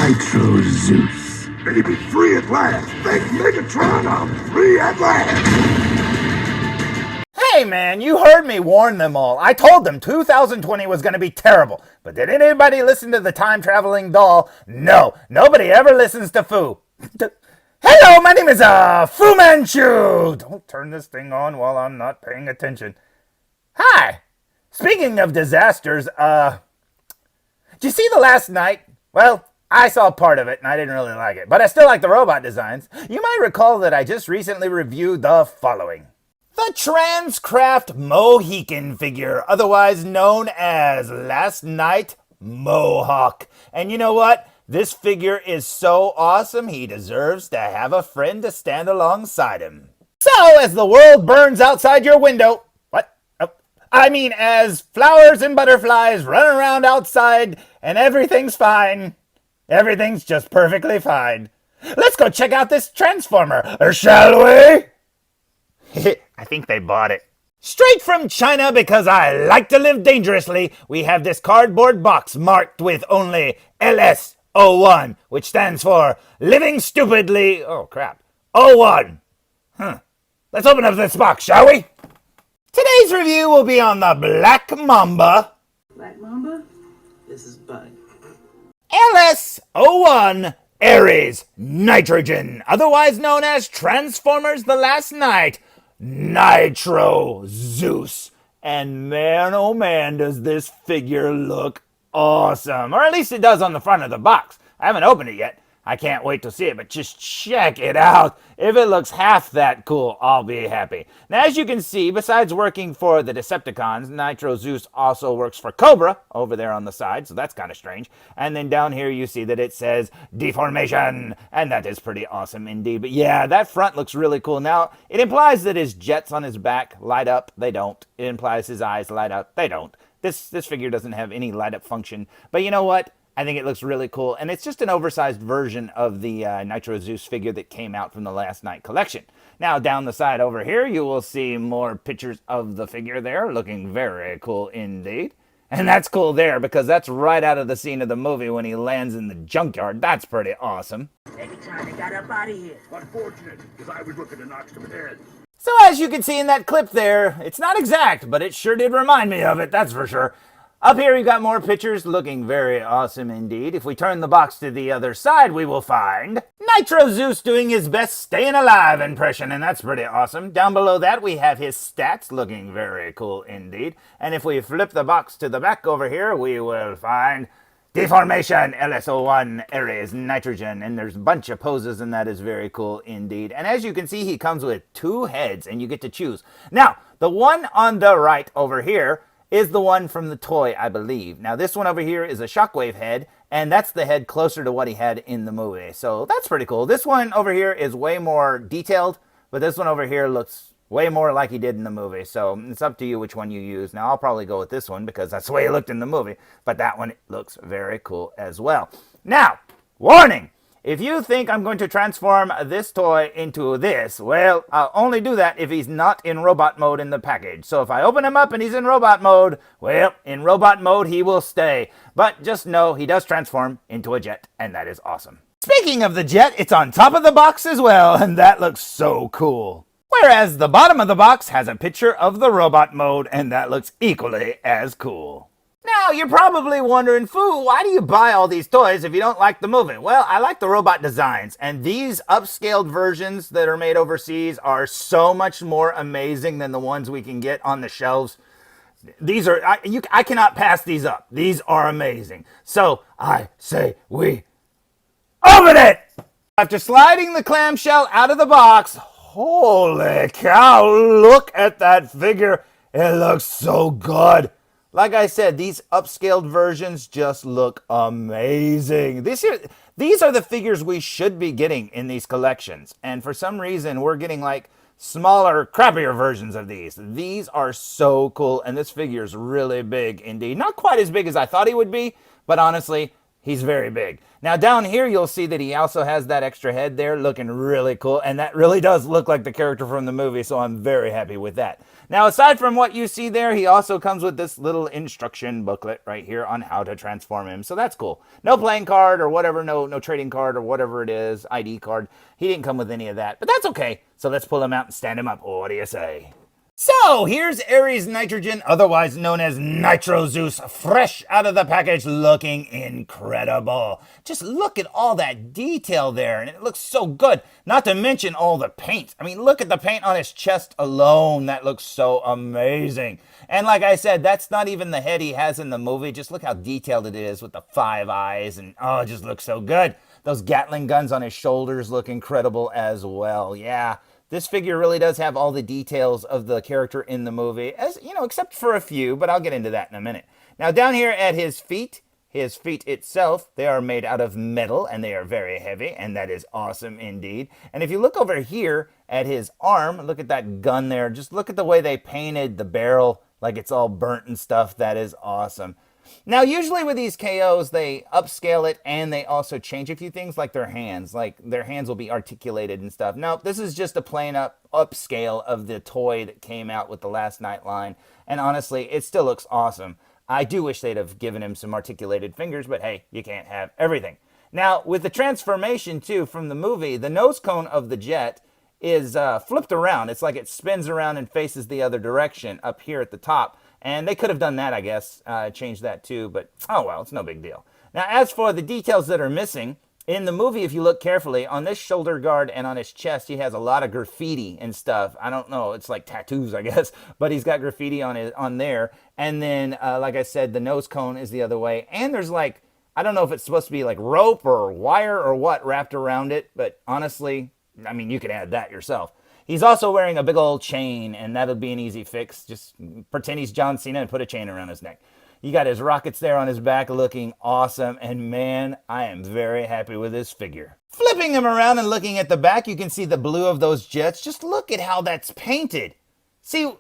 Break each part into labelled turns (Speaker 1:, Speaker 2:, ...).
Speaker 1: Nitro Zeus.
Speaker 2: Baby, free at last. Thanks, Megatron, I'm free at last.
Speaker 3: Hey man, you heard me warn them all. I told them 2020 was going to be terrible. But did anybody listen to the time-traveling doll? No, nobody ever listens to Fu. Hello, my name is Fu Manchu. Don't turn this thing on while I'm not paying attention. Hi. Speaking of disasters, did you see the Last Knight? Well, I saw part of it and I didn't really like it, but I still like the robot designs. You might recall that I just recently reviewed the following. The Transcraft Mohican figure, otherwise known as Last Knight Mohawk. And you know what? This figure is so awesome, he deserves to have a friend to stand alongside him. So, as the world burns outside your window, as flowers and butterflies run around outside and everything's fine. Everything's just perfectly fine. Let's go check out this Transformer, shall we? I think they bought it. Straight from China, because I like to live dangerously, we have this cardboard box marked with only LS-01, which stands for Living Stupidly... Oh, crap. 01. Let's open up this box, shall we? Today's review will be on the Black Mamba.
Speaker 4: Black Mamba? This is Bug.
Speaker 3: LS-01 Ares Nitrogen, otherwise known as Transformers The Last Knight Nitro Zeus. And man, oh man, does this figure look awesome. Or at least it does on the front of the box. I haven't opened it yet. I can't wait to see it, but just check it out. If it looks half that cool, I'll be happy. Now, as you can see, besides working for the Decepticons, Nitro Zeus also works for Cobra over there on the side, so that's kind of strange. And then down here you see that it says Deformation, and that is pretty awesome indeed. But yeah, that front looks really cool. Now, it implies that his jets on his back light up. They don't. It implies his eyes light up. They don't. This figure doesn't have any light up function. But you know what? I think it looks really cool, and it's just an oversized version of the Nitro Zeus figure that came out from the Last Knight collection. Now, down the side over here, you will see more pictures of the figure there, looking very cool indeed. And that's cool there, because that's right out of the scene of the movie when he lands in the junkyard. That's pretty awesome.
Speaker 4: Every time they got up out of here.
Speaker 2: Unfortunate, because I was looking to knock some heads.
Speaker 3: So as you can see in that clip there, it's not exact, but it sure did remind me of it, that's for sure. Up here, you got more pictures looking very awesome indeed. If we turn the box to the other side, we will find Nitro Zeus doing his best staying alive impression, and that's pretty awesome. Down below that, we have his stats looking very cool indeed. And if we flip the box to the back over here, we will find Deformation, LS-01, Ares Nitrogen, and there's a bunch of poses, and that is very cool indeed. And as you can see, he comes with 2 heads, and you get to choose. Now, the one on the right over here is the one from the toy, I believe. Now, this one over here is a Shockwave head, and that's the head closer to what he had in the movie. So that's pretty cool. This one over here is way more detailed, but this one over here looks way more like he did in the movie. So it's up to you which one you use. Now, I'll probably go with this one because that's the way he looked in the movie, but that one looks very cool as well. Now, warning! If you think I'm going to transform this toy into this, well, I'll only do that if he's not in robot mode in the package. So if I open him up and he's in robot mode, well, in robot mode he will stay. But just know he does transform into a jet, and that is awesome. Speaking of the jet, it's on top of the box as well, and that looks so cool. Whereas the bottom of the box has a picture of the robot mode, and that looks equally as cool. Now, you're probably wondering, Fu, why do you buy all these toys if you don't like the movie? Well, I like the robot designs, and these upscaled versions that are made overseas are so much more amazing than the ones we can get on the shelves. These are, I cannot pass these up. These are amazing. So, I say we open it! After sliding the clamshell out of the box, holy cow, look at that figure. It looks so good. Like I said, these upscaled versions just look amazing. These are the figures we should be getting in these collections. And for some reason, we're getting like smaller, crappier versions of these. These are so cool, and this figure is really big indeed. Not quite as big as I thought he would be, but honestly, He's very big. Now down here, you'll see that he also has that extra head there looking really cool. And that really does look like the character from the movie. So I'm very happy with that. Now, aside from what you see there, he also comes with this little instruction booklet right here on how to transform him. So that's cool. No playing card or whatever, no trading card or whatever it is, ID card. He didn't come with any of that, but that's okay. So let's pull him out and stand him up. What do you say? So, here's Ares Nitrogen, otherwise known as Nitro Zeus, fresh out of the package, looking incredible. Just look at all that detail there, and it looks so good. Not to mention all the paint. I mean, look at the paint on his chest alone. That looks so amazing. And like I said, that's not even the head he has in the movie. Just look how detailed it is with the 5 eyes, and oh, it just looks so good. Those Gatling guns on his shoulders look incredible as well. Yeah. This figure really does have all the details of the character in the movie, as you know, except for a few, but I'll get into that in a minute. Now, down here at his feet itself, they are made out of metal, and they are very heavy, and that is awesome indeed. And if you look over here at his arm, look at that gun there. Just look at the way they painted the barrel, like it's all burnt and stuff. That is awesome. Now, usually with these KOs, they upscale it and they also change a few things like their hands. Like their hands will be articulated and stuff. Now, this is just a plain upscale of the toy that came out with the Last Knight line. And honestly, it still looks awesome. I do wish they'd have given him some articulated fingers, but hey, you can't have everything. Now, with the transformation too from the movie, the nose cone of the jet is flipped around. It's like it spins around and faces the other direction up here at the top. And they could have done that, I guess, change that too, but oh well, it's no big deal. Now, as for the details that are missing, in the movie, if you look carefully, on this shoulder guard and on his chest, he has a lot of graffiti and stuff. I don't know, it's like tattoos, I guess, but he's got graffiti on there. And then, like I said, the nose cone is the other way. And there's like, I don't know if it's supposed to be like rope or wire or what wrapped around it, but honestly, I mean, you can add that yourself. He's also wearing a big old chain, and that'll be an easy fix. Just pretend he's John Cena and put a chain around his neck. You got his rockets there on his back looking awesome, and man, I am very happy with this figure. Flipping him around and looking at the back, you can see the blue of those jets. Just look at how that's painted. See,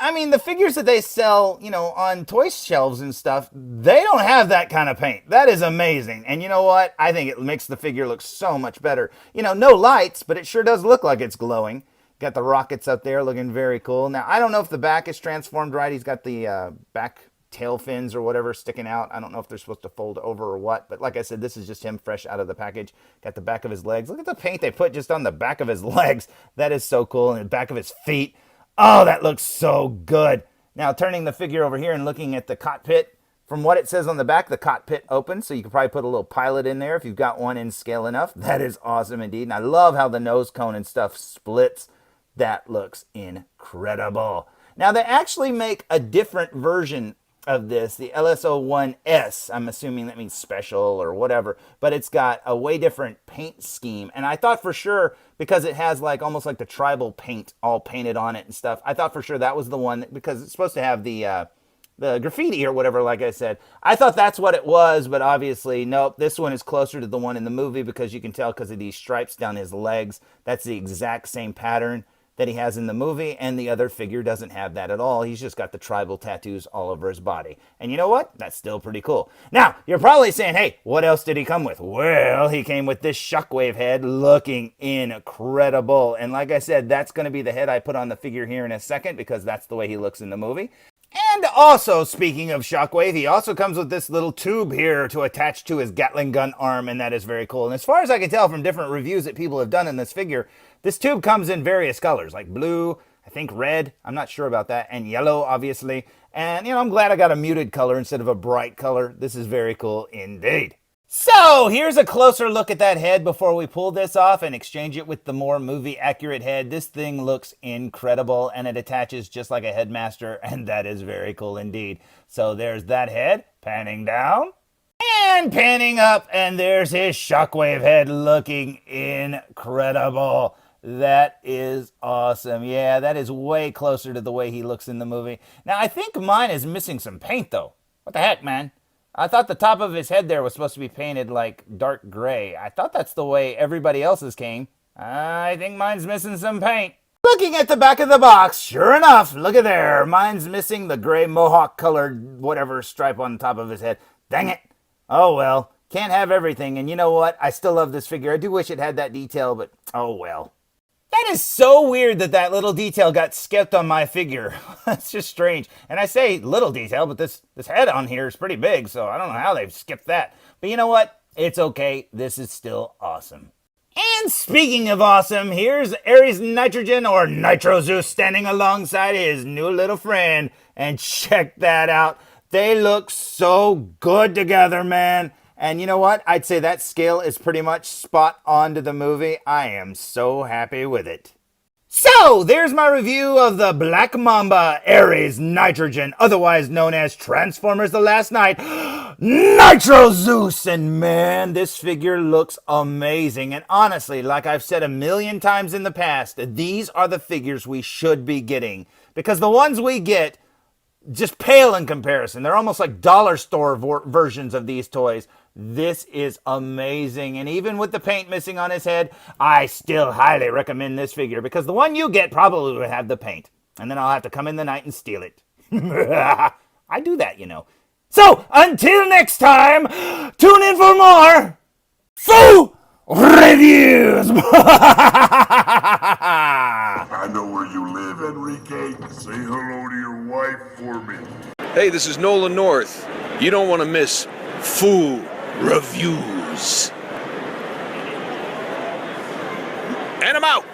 Speaker 3: I mean, the figures that they sell, you know, on toy shelves and stuff, they don't have that kind of paint. That is amazing. And you know what? I think it makes the figure look so much better. You know, no lights, but it sure does look like it's glowing. Got the rockets up there looking very cool. Now, I don't know if the back is transformed right. He's got the back tail fins or whatever sticking out. I don't know if they're supposed to fold over or what. But like I said, this is just him fresh out of the package. Got the back of his legs. Look at the paint they put just on the back of his legs. That is so cool. And the back of his feet. Oh, that looks so good. Now, turning the figure over here and looking at the cockpit. From what it says on the back, the cockpit opens, so you could probably put a little pilot in there if you've got one in scale enough. That is awesome indeed. And I love how the nose cone and stuff splits. That looks incredible. Now, they actually make a different version of this, the LS-01S. I'm assuming that means special or whatever, but it's got a way different paint scheme. And I thought for sure, because it has like almost like the tribal paint all painted on it and stuff, I thought for sure that was the one, because it's supposed to have the graffiti or whatever, like I said. I thought that's what it was, but obviously, nope. This one is closer to the one in the movie because you can tell because of these stripes down his legs. That's the exact same pattern that he has in the movie, and the other figure doesn't have that at all. He's just got the tribal tattoos all over his body. And you know what? That's still pretty cool. Now, you're probably saying, hey, what else did he come with? Well, he came with this shockwave head looking incredible. And like I said, that's going to be the head I put on the figure here in a second because that's the way he looks in the movie. And also, speaking of Shockwave, he also comes with this little tube here to attach to his Gatling gun arm, and that is very cool. And as far as I can tell from different reviews that people have done in this figure, this tube comes in various colors, like blue, I think red, I'm not sure about that, and yellow, obviously. And, you know, I'm glad I got a muted color instead of a bright color. This is very cool indeed. So, here's a closer look at that head before we pull this off and exchange it with the more movie-accurate head. This thing looks incredible, and it attaches just like a headmaster, and that is very cool indeed. So, there's that head, panning down, and panning up, and there's his Shockwave head looking incredible. That is awesome. Yeah, that is way closer to the way he looks in the movie. Now, I think mine is missing some paint, though. What the heck, man? I thought the top of his head there was supposed to be painted like dark gray. I thought that's the way everybody else's came. I think mine's missing some paint. Looking at the back of the box, sure enough, look at there. Mine's missing the gray mohawk colored whatever stripe on the top of his head. Dang it. Oh well, Can't have everything, and you know what? I still love this figure. I do wish it had that detail, but oh well. That is so weird that that little detail got skipped on my figure. That's just strange. And I say little detail, but this head on here is pretty big, so I don't know how they've skipped that. But you know what? It's okay. This is still awesome. And speaking of awesome, here's Ares Nitrogen or Nitro Zeus standing alongside his new little friend. And check that out. They look so good together, man. And you know what? I'd say that scale is pretty much spot on to the movie. I am so happy with it. So, there's my review of the Black Mamba Ares Nitrogen, otherwise known as Transformers The Last Knight Nitro Zeus. And man, this figure looks amazing. And honestly, like I've said a million times in the past, these are the figures we should be getting. Because the ones we get just pale in comparison. They're almost like dollar store versions of these toys. This is amazing. And even with the paint missing on his head, I still highly recommend this figure because the one you get probably would have the paint. And then I'll have to come in the night and steal it. I do that, you know. So, until next time, tune in for more Foo Reviews!
Speaker 2: I know where you live, Enrique. Say hello to your wife for me.
Speaker 5: Hey, this is Nolan North. You don't want to miss Foo Reviews. And I'm out.